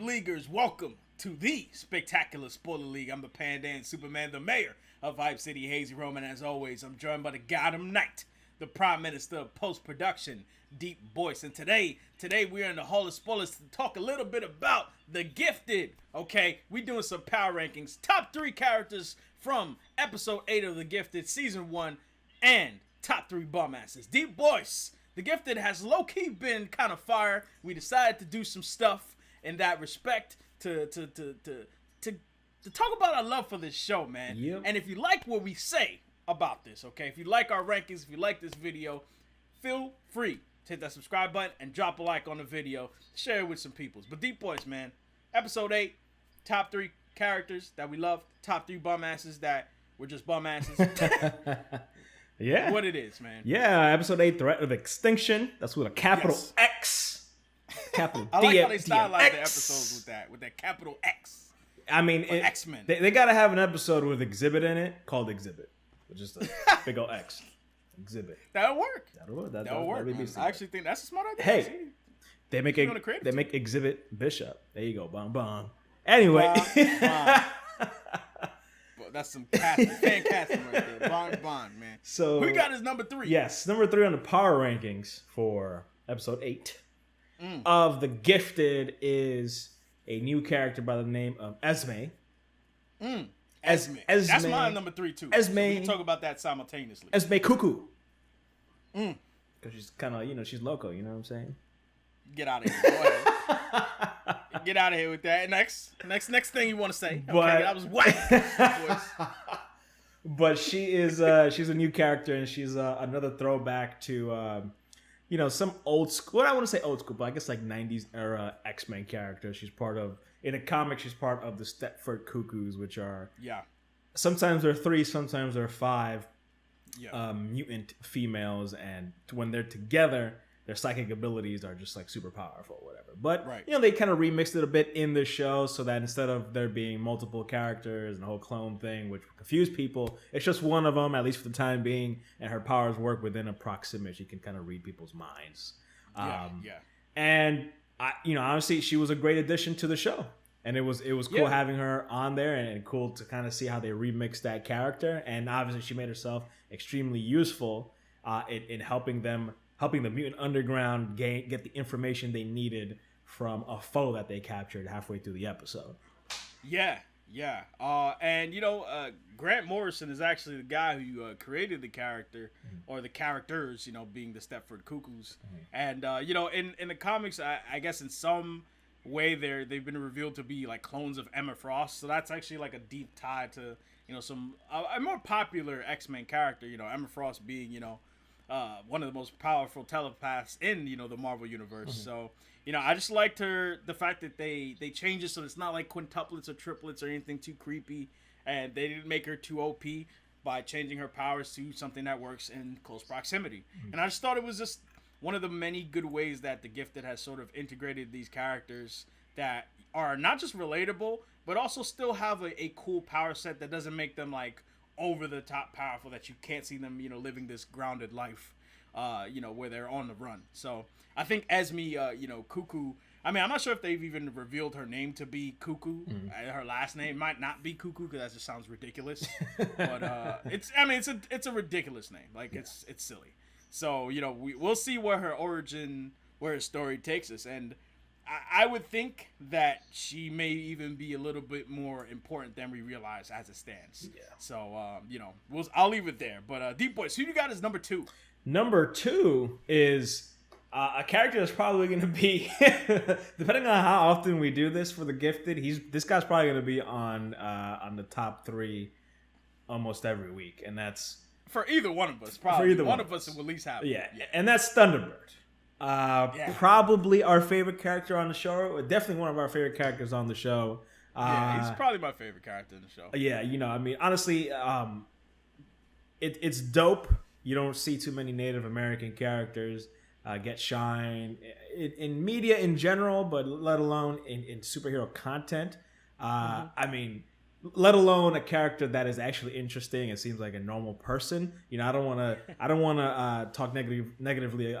Leaguers, welcome to the Spectacular Spoiler League. I'm the Pandan Superman, the mayor of Vibe City, HazyRome, and as always, I'm joined by the Gotham Knight, the Prime Minister of Post-Production, DeepBoyce. And today we're in the Hall of Spoilers to talk a little bit about The Gifted. Okay, we doing some power rankings, top 3 characters from episode 8 of The Gifted, season 1, and top 3 bum asses. DeepBoyce, The Gifted has low-key been kind of fire. We decided to do some stuff in that respect to talk about our love for this show, man. Yep. And if you like what we say about this, okay, if you like our rankings, if you like this video, feel free to hit that subscribe button and drop a like on the video. Share it with some peoples. But DeepBoyce, man, episode 8, top 3 characters that we love, top 3 bum asses that were just bum asses. Yeah. What it is, man. Yeah, episode 8, Threat of Extinction. That's with a capital Yes. X. Capital I like how they stylized the DX. episodes with that capital X. I mean, X-Men. They got to have an episode with Exhibit in it called Exhibit. With just a big old X. Exhibit. That'll work. That'll work. Man. I actually think that's a smart idea. Hey, See? they make on the creative they make Exhibit Bishop. There you go. Bong bong. Anyway. But that's some fan casting right there. Bond, man. So who got his number 3? Yes, number 3 on the power rankings for episode 8 of The Gifted is a new character by the name of Esme. Esme. That's my number 3 too. Esme. So we can talk about that simultaneously. Esme Cuckoo. Because she's kind of, she's loco, you know what I'm saying? Get out of here. Go ahead. Get out of here with that. Next thing you want to say. Okay, that was whack. But she is she's a new character, and she's another throwback to some old school. Well, I want to say old school, but I guess like 90s era X-Men character. She's part of, in a comic, she's part of the Stepford Cuckoos, which are sometimes they're 3, sometimes they're 5 mutant females, and when they're together, their psychic abilities are just like super powerful or whatever. But they kind of remixed it a bit in the show so that instead of there being multiple characters and the whole clone thing, which would confuse people, it's just one of them, at least for the time being, and her powers work within a proximity. She can kind of read people's minds. And honestly, she was a great addition to the show. And it was cool having her on there, and cool to kind of see how they remixed that character. And obviously she made herself extremely useful in helping the mutant underground get the information they needed from a foe that they captured halfway through the episode. Yeah. And Grant Morrison is actually the guy who created the character or the characters, being the Stepford Cuckoos. And in the comics, I guess in some way they've been revealed to be like clones of Emma Frost. So that's actually like a deep tie to some a more popular X-Men character. Emma Frost being one of the most powerful telepaths in the Marvel universe. So I just liked the fact that they changed it so it's not like quintuplets or triplets or anything too creepy, and they didn't make her too OP by changing her powers to something that works in close proximity. And I just thought it was just one of the many good ways that The Gifted has sort of integrated these characters that are not just relatable, but also still have a cool power set that doesn't make them like over the top powerful, that you can't see them living this grounded life where they're on the run. So I think Esme Cuckoo, I mean, I'm not sure if they've even revealed her name to be Cuckoo. Her last name might not be Cuckoo because that just sounds ridiculous. But it's a ridiculous name. Like it's silly. So we'll see where her story takes us, and I would think that she may even be a little bit more important than we realize as it stands. Yeah. So, I'll leave it there. But DeepBoyce, who you got as number 2? Number 2 is a character that's probably going to be, depending on how often we do this for The Gifted, this guy's probably going to be on the top 3 almost every week, and that's for either one of us. Probably for either one of us will at least have. Yeah, and that's Thunderbird. Probably our favorite character on the show. Definitely one of our favorite characters on the show. He's probably my favorite character in the show. Yeah, honestly, it's dope. You don't see too many Native American characters get shine in media in general, but let alone in superhero content. I mean, let alone a character that is actually interesting and seems like a normal person. I don't want to talk negatively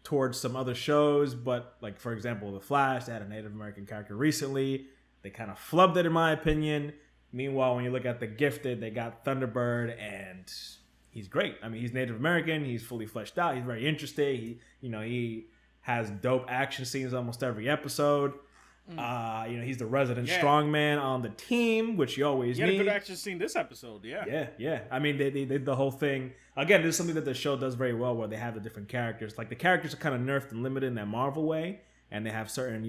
towards some other shows, but like for example, The Flash, they had a Native American character recently. They kind of flubbed it in my opinion. Meanwhile, when you look at The Gifted, they got Thunderbird, and he's great. I mean, he's Native American. He's fully fleshed out. He's very interesting. He has dope action scenes almost every episode. He's the resident strongman on the team, which you always need. He had a good action scene this episode, Yeah. I mean, they did the whole thing. Again, this is something that the show does very well, where they have the different characters. Like, the characters are kind of nerfed and limited in that Marvel way, and they have certain,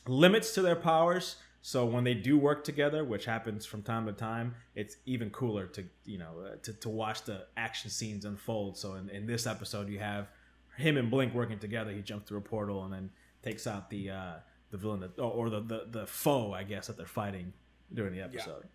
limits to their powers. So when they do work together, which happens from time to time, it's even cooler to watch the action scenes unfold. So in this episode, you have him and Blink working together. He jumps through a portal and then takes out the villain or the foe, I guess, that they're fighting during the episode.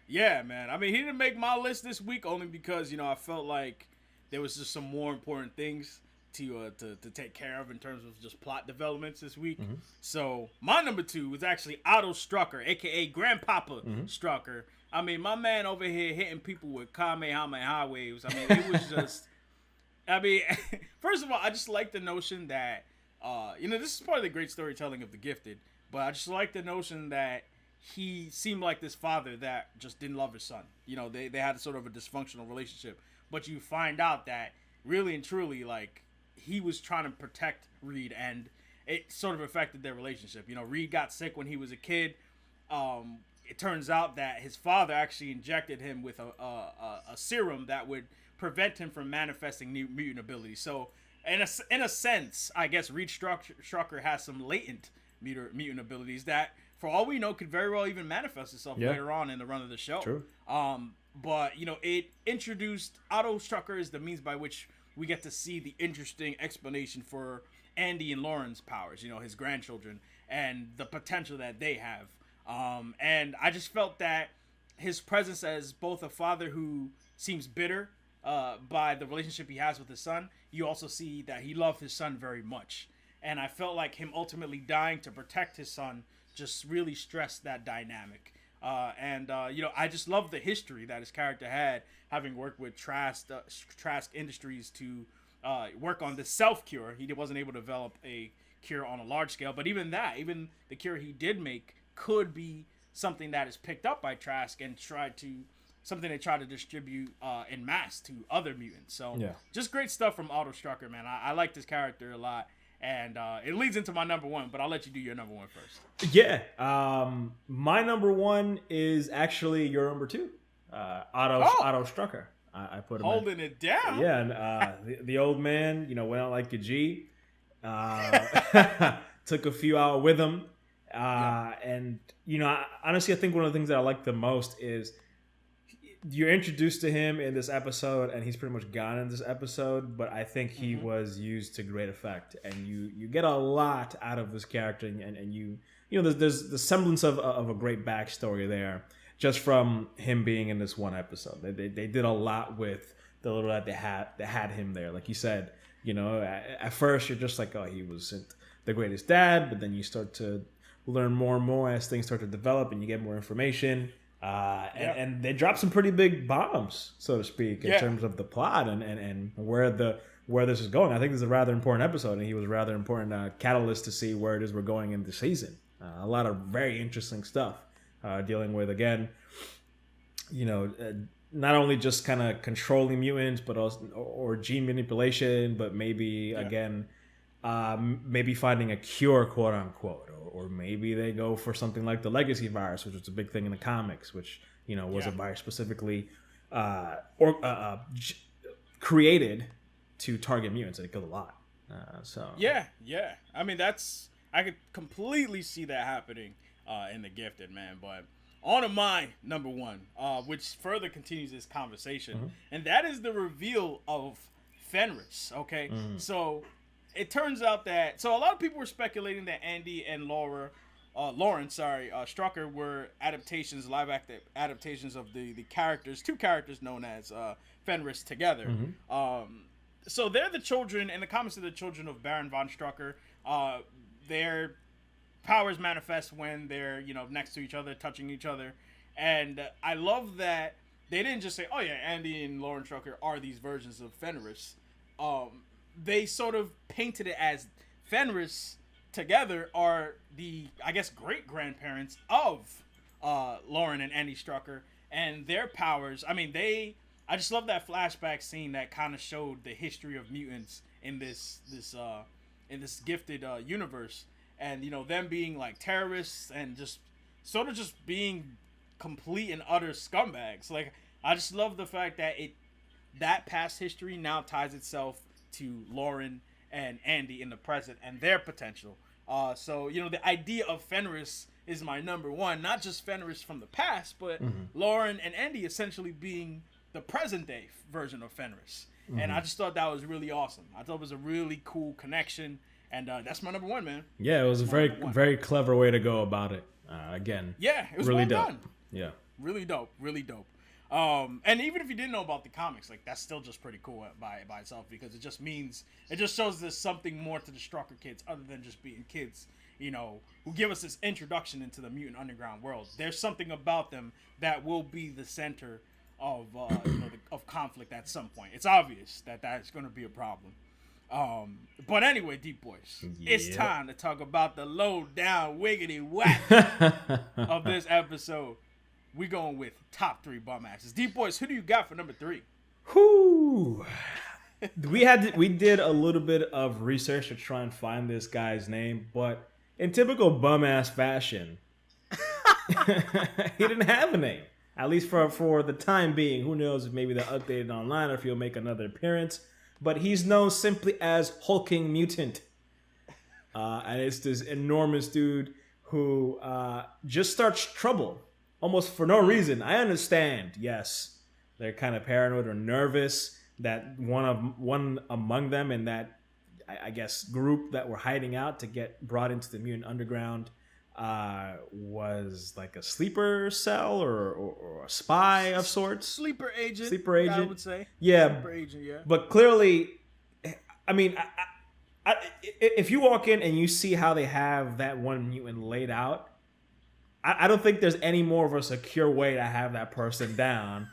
Yeah, man. I mean, he didn't make my list this week only because I felt like there was just some more important things to take care of in terms of just plot developments this week. Mm-hmm. So my number 2 was actually Otto Strucker, aka Grandpapa Strucker. I mean, my man over here hitting people with Kamehameha waves. I mean, it was just. I mean, first of all, I just like the notion that this is part of the great storytelling of The Gifted, but I just like the notion that he seemed like this father that just didn't love his son. They had sort of a dysfunctional relationship, but you find out that really and truly, like, he was trying to protect Reed, and it sort of affected their relationship. Reed got sick when he was a kid. It turns out that his father actually injected him with a serum that would prevent him from manifesting new mutant abilities. So, in a sense, I guess Reed Strucker has some latent mutant abilities that, for all we know, could very well even manifest itself later on in the run of the show. True. But it introduced Otto Strucker as the means by which we get to see the interesting explanation for Andy and Lauren's powers, his grandchildren, and the potential that they have. And I just felt that his presence as both a father who seems bitter by the relationship he has with his son, you also see that he loved his son very much. And I felt like him ultimately dying to protect his son just really stressed that dynamic. I just love the history that his character had, having worked with Trask Industries to work on the self-cure. He wasn't able to develop a cure on a large scale, but even the cure he did make could be something that is picked up by Trask and something they try to distribute en masse to other mutants. So just great stuff from Otto Strucker, man. I like this character a lot. And it leads into my number 1, but I'll let you do your number 1 first. Yeah. My number 1 is actually your number 2. Otto Strucker. I put him holding it down. Yeah, and the old man, went out like a G. Took a few out with him. And, honestly, I think one of the things that I like the most is you're introduced to him in this episode, and he's pretty much gone in this episode, but I think he was used to great effect, and you get a lot out of this character, and there's the semblance of a great backstory there, just from him being in this one episode. They did a lot with the little that they had him there. Like you said, at first you're just like, oh, he wasn't the greatest dad, but then you start to learn more and more as things start to develop, and you get more information. And they dropped some pretty big bombs, so to speak, in terms of the plot and where this is going. I think this is a rather important episode, and he was a rather important catalyst to see where it is we're going in the season. A lot of very interesting stuff dealing with, again, not only just kind of controlling mutants, but also or gene manipulation, but maybe again. Maybe finding a cure, quote unquote, or maybe they go for something like the legacy virus, which was a big thing in the comics, which was a virus specifically created to target mutants, and it killed a lot. I mean, I could completely see that happening in The Gifted, man. But on to my number 1, which further continues this conversation, and that is the reveal of Fenris. Okay, so. It turns out that a lot of people were speculating that Andy and Lauren Strucker were live adaptations of the two characters known as Fenris together. So they're the children, in the comics, of the children of Baron von Strucker. Their powers manifest when they're next to each other, touching each other, and I love that they didn't just say, oh yeah, Andy and Lauren Strucker are these versions of Fenris. they sort of painted it as Fenris together are the, I guess, great grandparents of Lauren and Andy Strucker, and their powers. I mean, I just love that flashback scene that kind of showed the history of mutants in this gifted universe, and them being like terrorists and just sort of just being complete and utter scumbags. Like, I just love the fact that that past history now ties itself to Lauren and Andy in the present and their potential. So the idea of Fenris is my number one, not just Fenris from the past, but Lauren and Andy essentially being the present day version of Fenris. And I just thought that was really awesome. I thought it was a really cool connection, and that's my number one, man. Yeah, it was a very clever way to go about it. Again, yeah, it was really well dope. done. Yeah, really dope. And even if you didn't know about the comics, like, that's still just pretty cool by itself, because it just shows there's something more to the Strucker kids other than just being kids, who give us this introduction into the mutant underground world. There's something about them that will be the center of of conflict at some point. It's obvious that that's going to be a problem. But anyway, DeepBoyce, it's time to talk about the low down wiggity whack of this episode. We going with top 3 bum asses. DeepBoyce, who do you got for number 3? Whoo! We did a little bit of research to try and find this guy's name, but in typical bum ass fashion, he didn't have a name. At least for the time being. Who knows if maybe they'll update it online or if he'll make another appearance. But he's known simply as Hulking Mutant. And it's this enormous dude who just starts trouble. Almost for no reason. I understand, yes. They're kind of paranoid or nervous that one among them in that, I guess, group that were hiding out to get brought into the mutant underground was like a sleeper cell or a spy of sorts. Sleeper agent, I would say. Yeah. Sleeper agent, yeah. But clearly, I mean, if you walk in and you see how they have that one mutant laid out, I don't think there's any more of a secure way to have that person down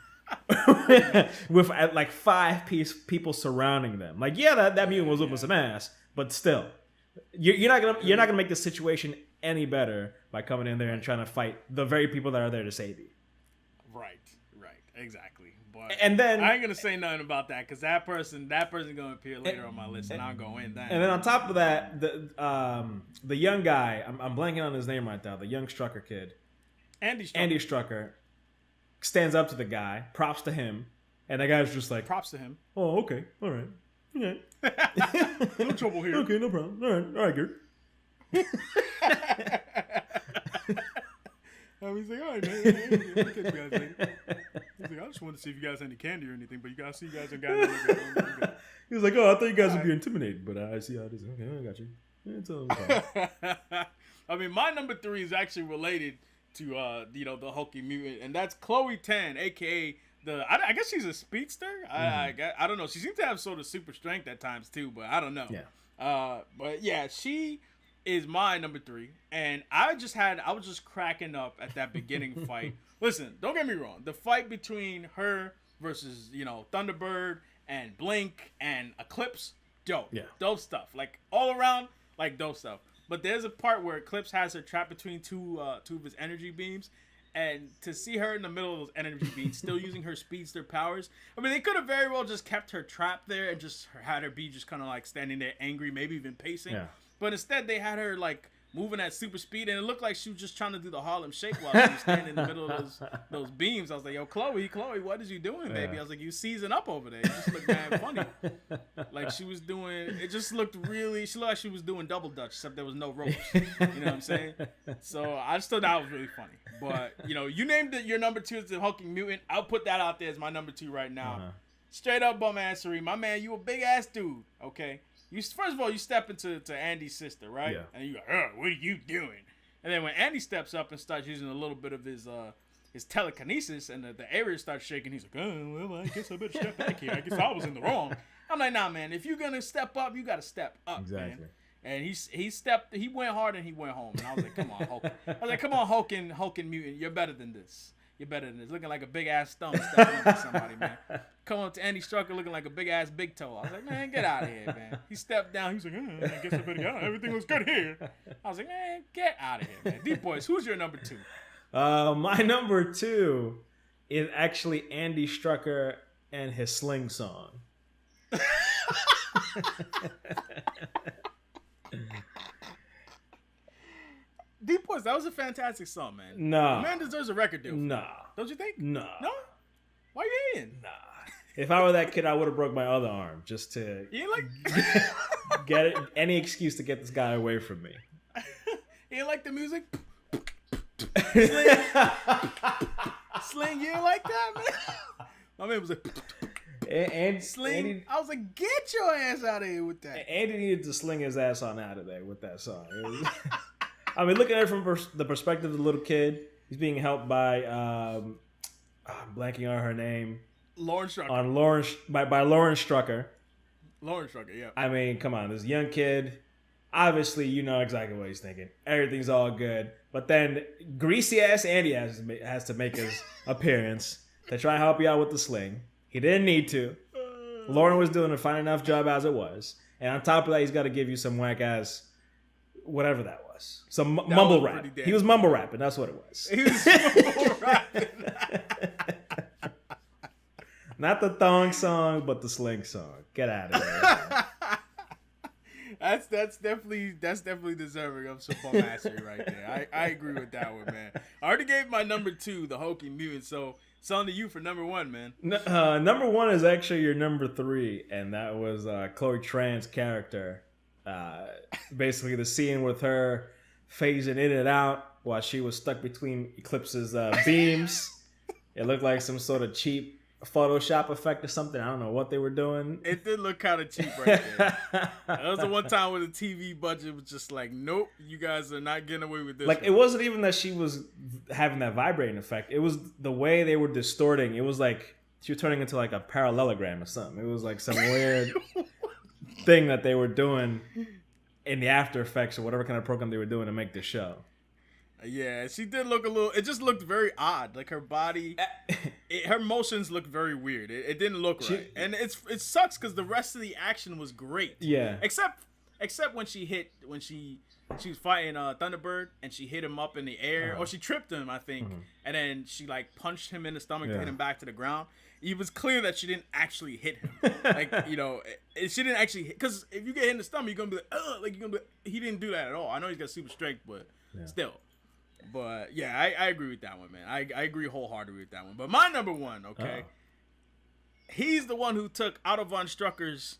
with like 5 people surrounding them. Like, yeah, that mutant was whooping some ass, but still, you're not gonna make the situation any better by coming in there and trying to fight the very people that are there to save you. Right, exactly. But and then I ain't gonna say nothing about that because that person gonna appear later on my list, and I'll go in that. And then on top of that, the young guy, I'm blanking on his name right now, the young Strucker kid, Andy Strucker, stands up to the guy, props to him, and the guy's just like, props to him. Oh, okay, all right, yeah, no trouble here. Okay, no problem. All right, Gert. He's like, all right, man. He's like, I just wanted to see if you guys had any candy or anything, but you guys see you guys ain't got anything. He was like, oh, I thought you guys would be intimidated, but I see how it is. Okay, I got you. It's all right. I mean, my number 3 is actually related to the Hulking mutant, and that's Chloe Tan, aka I guess she's a speedster. I don't know. She seems to have sort of super strength at times too, but I don't know. Yeah. But yeah, she is my number 3, and I was just cracking up at that beginning fight. Listen, don't get me wrong. The fight between her versus Thunderbird and Blink and Eclipse, dope. Yeah. Dope stuff. Like, all around, like, dope stuff. But there's a part where Eclipse has her trapped between two of his energy beams, and to see her in the middle of those energy beams, still using her speedster powers. I mean, they could have very well just kept her trapped there and just had her be just kind of like standing there angry, maybe even pacing. Yeah. But instead, they had her like moving at super speed, and it looked like she was just trying to do the Harlem Shake while she was standing in the middle of those beams. I was like, yo, Chloe, what is you doing, baby? I was like, you season up over there. You just look mad funny. Like, she was doing, it just looked really, she looked like she was doing double dutch, except there was no ropes. You know what I'm saying? So I just thought that was really funny. But, you named it your number 2 is the Hulking Mutant. I'll put that out there as my number 2 right now. Straight up bum assery. My man, you a big ass dude, okay? First of all, you step into Andy's sister, right? Yeah. And you go, what are you doing? And then when Andy steps up and starts using a little bit of his telekinesis, and the area starts shaking, he's like, oh, well, I guess I better step back here. I guess I was in the wrong. I'm like, nah, man, if you're going to step up, you got to step up, exactly. Man. And he went hard and he went home. And I was like, come on, Hulk. I was like, come on, Hulking Mutant, you're better than this. You're better than this. Looking like a big ass stump stepping up to somebody, man. Come up to Andy Strucker looking like a big ass big toe. I was like, man, get out of here, man. He stepped down. He was like, I guess I better get out. Everything was good here. I was like, man, get out of here, man. DeepBoyce, who's your number 2? My number 2 is actually Andy Strucker and his Sling song. DeepBoyce, that was a fantastic song, man. No. Man deserves a record deal. No. Don't you think? No. No? Why you hating? Nah. If I were that kid, I would have broke my other arm just to get it, any excuse to get this guy away from me. You didn't like the music? Sling, you didn't like that, man? My man was like... And Sling. Andy, I was like, get your ass out of here with that. Andy needed to sling his ass on out of there with that song. It was, I mean, looking at it from the perspective of the little kid, he's being helped by, I'm blanking on her name. Lauren Strucker. By Lauren Strucker. Lauren Strucker, yeah. I mean, come on, this young kid, obviously you know exactly what he's thinking. Everything's all good. But then greasy ass Andy has to make his appearance to try and help you out with the sling. He didn't need to. Lauren was doing a fine enough job as it was. And on top of that, he's got to give you some whack ass, whatever that was. Some mumble rap. He was mumble rapping. That's what it was. He was mumble rapping. Not the thong song, but the sling song. Get out of there. That's definitely deserving of some fun mastery right there. I agree with that one, man. I already gave my number 2, the Hokey Mutant, so it's on to you for number 1, man. Number 1 is actually your number 3, and that was Chloe Tran's character. Basically, the scene with her phasing in and out while she was stuck between Eclipse's beams. It looked like some sort of cheap Photoshop effect or something. I don't know what they were doing. It did look kind of cheap right there. That was the one time where the TV budget was just like, nope, you guys are not getting away with this. Like, it wasn't even that she was having that vibrating effect. It was the way they were distorting. It was like she was turning into like a parallelogram or something. It was like some weird thing that they were doing in the After Effects or whatever kind of program they were doing to make this show. Yeah, she did look a little... It just looked very odd. Like, her body... her motions looked very weird. It didn't look right. And it sucks because the rest of the action was great. Yeah. Except when she was fighting Thunderbird and she hit him up in the air. Or she tripped him, I think. Mm-hmm. And then she, like, punched him in the stomach to hit him back to the ground. It was clear that she didn't actually hit him. Like, you know, she didn't actually hit... Because if you get hit in the stomach, you're going to be like, ugh. Like, you're going to be... He didn't do that at all. I know he's got super strength, but still... But yeah, I agree with that one, man. I agree wholeheartedly with that one. But my number 1, okay, he's the one who took Otto von Strucker's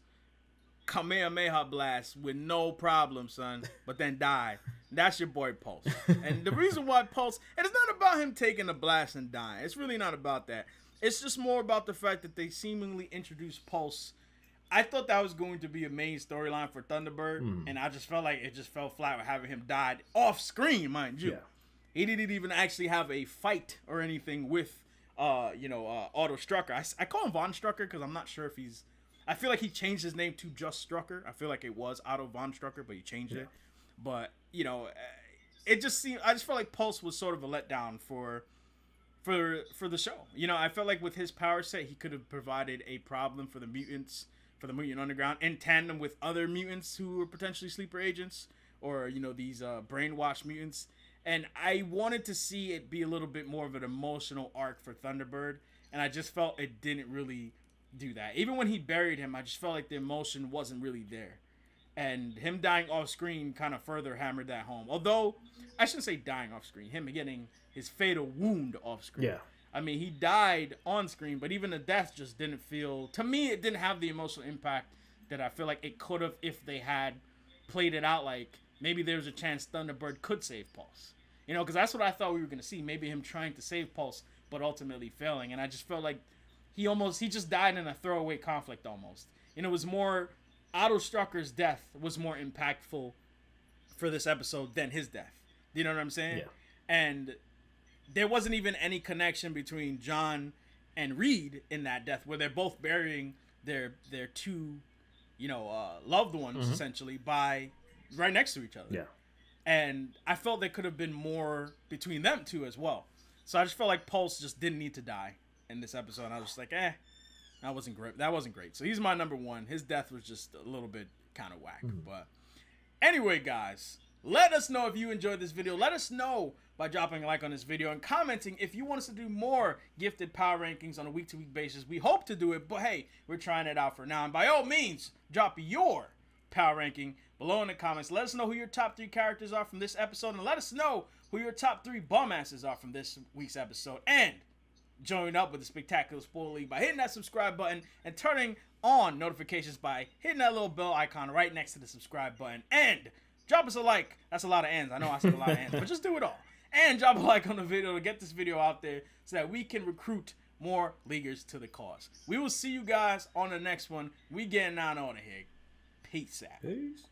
Kamehameha blast with no problem, son, but then died. That's your boy Pulse. And the reason why Pulse, and it's not about him taking the blast and dying. It's really not about that. It's just more about the fact that they seemingly introduced Pulse. I thought that was going to be a main storyline for Thunderbird, and I just felt like it just fell flat with having him die off screen, mind you. Yeah. He didn't even actually have a fight or anything with, Otto Strucker. I call him Von Strucker because I'm not sure if he's... I feel like he changed his name to just Strucker. I feel like it was Otto Von Strucker, but he changed it. But, you know, it just seemed... I just felt like Pulse was sort of a letdown for the show. You know, I felt like with his power set, he could have provided a problem for the mutants, for the Mutant Underground, in tandem with other mutants who were potentially sleeper agents or, you know, these brainwashed mutants. And I wanted to see it be a little bit more of an emotional arc for Thunderbird. And I just felt it didn't really do that. Even when he buried him, I just felt like the emotion wasn't really there. And him dying off screen kind of further hammered that home. Although, I shouldn't say dying off screen. Him getting his fatal wound off screen. Yeah. I mean, he died on screen, but even the death just didn't feel... To me, it didn't have the emotional impact that I feel like it could have if they had played it out like... Maybe there's a chance Thunderbird could save Pulse. You know, because that's what I thought we were going to see. Maybe him trying to save Pulse, but ultimately failing. And I just felt like he just died in a throwaway conflict almost. And it was more, Otto Strucker's death was more impactful for this episode than his death. You know what I'm saying? Yeah. And there wasn't even any connection between John and Reed in that death, where they're both burying their two, loved ones, essentially, by... right next to each other. Yeah. And I felt there could have been more between them two as well. So I just felt like Pulse just didn't need to die in this episode. And I was just like, that wasn't great. That wasn't great. So he's my number one. His death was just a little bit kind of whack. But anyway, guys, let us know if you enjoyed this video. Let us know by dropping a like on this video and commenting if you want us to do more gifted power rankings on a week-to-week basis. We hope to do it, but hey, we're trying it out for now. And by all means, drop your power ranking below in the comments. Let us know who your top 3 characters are from this episode, and let us know who your top 3 bum asses are from this week's episode. And join up with the Spectacular Spoiler League by hitting that subscribe button and turning on notifications by hitting that little bell icon right next to the subscribe button. And drop us a like. That's a lot of ends. I know I said a lot of ends, but just do it all. And drop a like on the video to get this video out there so that we can recruit more leaguers to the cause. We will see you guys on the next one. We getting out of here. Peace out. Peace.